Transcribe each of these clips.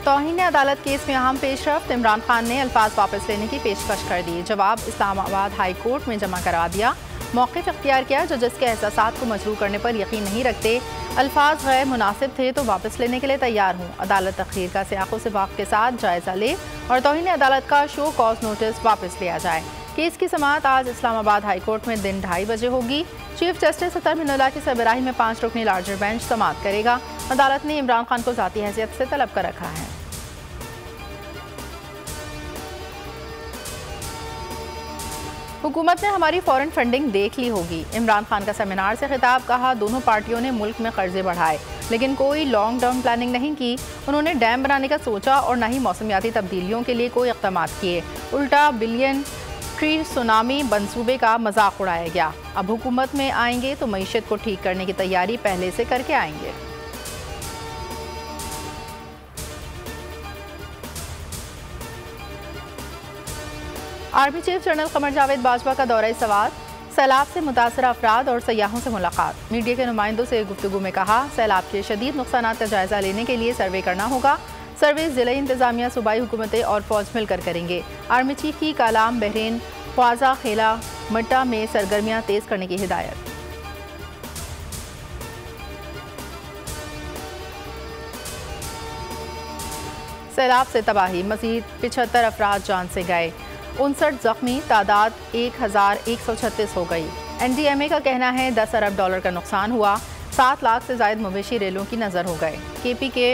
तौहीन अदालत केस में अहम पेशरफ्त, इमरान खान ने अल्फाज वापस लेने की पेशकश कर दी। जवाब इस्लामाबाद हाई कोर्ट में जमा करवा दिया। मौक़िफ़ इख्तियार किया, जजेस के एहसासात को मजरूह करने पर यकीन नहीं रखते। अल्फाज गैर मुनासिब थे तो वापस लेने के लिए तैयार हूँ। अदालत तख़ीर का सियाक़ो सिबाक़ के साथ जायज़ा ले और तौहीन अदालत का शो कॉज नोटिस वापस लिया जाए। केस की समाअत आज इस्लामाबाद हाई कोर्ट में दिन 2:30 बजे होगी। चीफ जस्टिस अतर मिनुल्लाह की सरबराही में 5 रुकनी लार्जर बेंच समाअत करेगा। अदालत ने इमरान खान को ज़ाती हैसियत से तलब कर रखा है। हुकूमत ने हमारी फॉरेन फंडिंग देख ली होगी। इमरान खान का सेमिनार से खिताब, कहा दोनों पार्टियों ने मुल्क में कर्जे बढ़ाए लेकिन कोई लॉन्ग टर्म प्लानिंग नहीं की। उन्होंने डैम बनाने का सोचा और न ही मौसमियाती तब्दीलियों के लिए कोई इक़दाम किए। उल्टा बिलियन ट्री सुनामी मंसूबे का मजाक उड़ाया गया। अब हुकूमत में आएंगे तो मईशत को ठीक करने की तैयारी पहले से करके आएंगे। Army chief general Qamar Javed Bajwa का दौरा सवात, सैलाब से मुतासरा अफराद और सयाहों से मुलाकात। मीडिया के नुमाइंदों से गुफ्तगू में कहा, सैलाब के शदीद नुकसानात का जायजा लेने के लिए सर्वे करना होगा। सर्वे ज़िला इंतजामिया, सूबाई हुकूमतें और फौज मिलकर करेंगे। आर्मी चीफ की कालाम, बहरीन, ख्वाजा, खेला मट्टा में सरगर्मियां तेज करने की हिदायत। सैलाब से तबाही, मजीद 75 अफराद जान से गए, 59 जख्मी, तादाद 1136 हो गई। NDMA का कहना है 10 अरब डॉलर का नुकसान हुआ। 7 लाख से जायद मवेशी रेलों की नज़र हो गए। KP के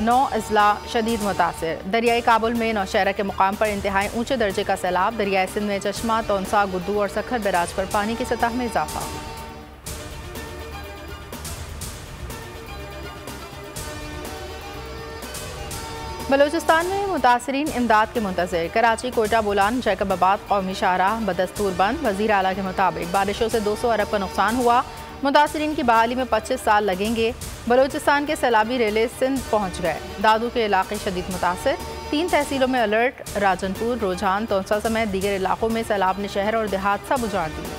9 अजला शदीद मुतासिर। दरियाई काबुल में नौशहरा के मुकाम पर इंतहाई ऊंचे दर्जे का सैलाब। दरियाई सिंध में चश्मा, तौनसा, गुद्दू और सखर बैराज पर पानी की सतह में इजाफा। बलूचिस्तान में मुतासरीन इमदाद के मुंतज़िर। कराची, कोयटा, बोलान, जैकबाबाद कौमी शाहराह बदस्तूर बंद। वज़ीर आला के मुताबिक बारिशों से 200 अरब का नुकसान हुआ। मुतासरीन की बहाली में 25 साल लगेंगे। बलूचिस्तान के सैलाबी रेले सिंध पहुँच गए। दादू के इलाके शदीद मुतासर। 3 तहसीलों में अलर्ट। राजनपुर, रोजान, तौंसा समेत दीगर इलाकों में सैलाब ने शहर और देहात सब उजाड़ दिए।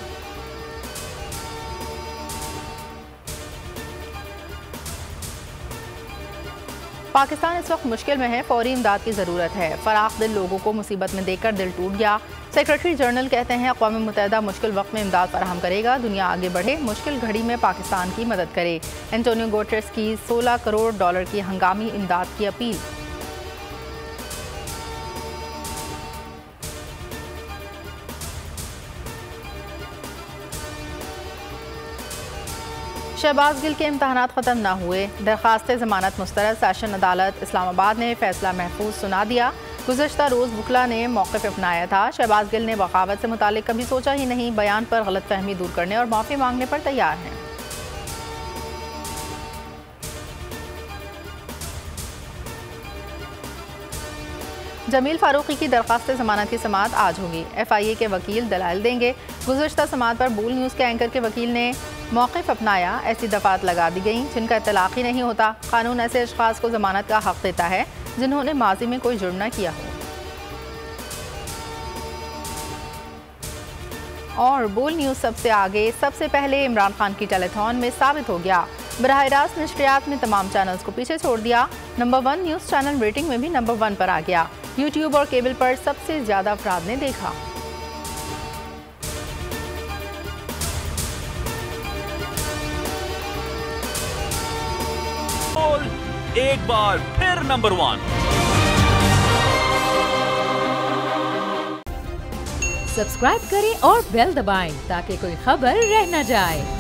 पाकिस्तान इस वक्त मुश्किल में है, फौरी इमदाद की ज़रूरत है। फराख दिल लोगों को मुसीबत में देखकर दिल टूट गया। सेक्रेटरी जनरल कहते हैं अक़वाम मुत्तहिदा मुश्किल वक्त में इमदाद फराहम करेगा। दुनिया आगे बढ़े, मुश्किल घड़ी में पाकिस्तान की मदद करे। एंटोनियो गुटेरेस की 16 करोड़ डॉलर की हंगामी इमदाद की अपील। शहबाज गिल के इम्तहानात ख़त्म न हुए। दरख्वास्त ज़मानत मुस्तरद। सेशन अदालत इस्लामाबाद ने फैसला महफूज सुना दिया। गुज़श्ता रोज़ बुखला ने मौक़िफ़ अपनाया था। शहबाज गिल ने बगावत से मुतालिक कभी सोचा ही नहीं। बयान पर गलतफहमी दूर करने और माफ़ी मांगने पर तैयार हैं। जमील फारूकी की दरख्वास्त ज़मानत की समाअत आज होगी। FIA के वकील दलाइल देंगे। गुज़श्ता समाअत पर बोल न्यूज़ के एंकर के वकील ने मौक़िफ़ अपनाया। ऐसी दफ़ात लगा दी गई जिनका इत्तलाक़ ही नहीं होता। कानून ऐसे अशख़ास को ज़मानत का हक़ देता है जिन्होंने माजी में कोई जुर्म न किया हो। और बोल न्यूज़ सबसे आगे, सबसे पहले इमरान खान की टेलीथॉन में साबित हो गया। बराह रास्त नशरियात में तमाम चैनल्स को पीछे छोड़ दिया। नंबर 1 न्यूज़ चैनल रेटिंग में भी नंबर 1 पर आ गया। यूट्यूब और केबल पर सबसे ज़्यादा अफराद ने देखा। एक बार फिर नंबर 1। सब्सक्राइब करें और बेल दबाएं ताकि कोई खबर रह न जाए।